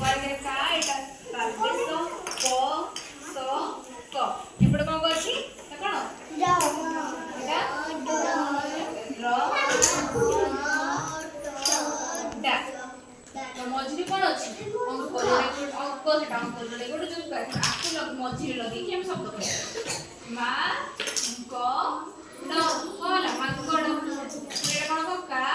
वर्गे का एटा तालबेस क स क एपटे कोन करछि त कोन एटा र डा तो मझिरी कोन अछि अंक सेटा अंक जोड़े गोटे जो आकु लग मझिरी लगे कि हम शब्द कह मा क न कोला मांकड़ एटा कोन को का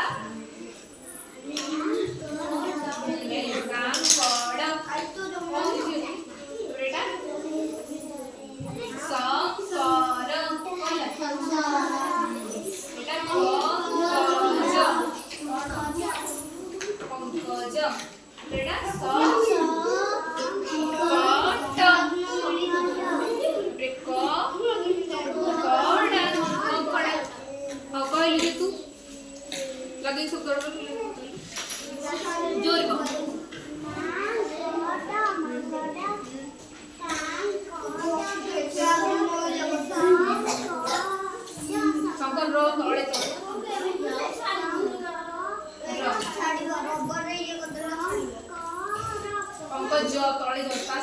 जो तळे दस्ता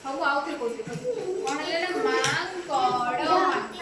हम आउ के कोन ले ना मां कड़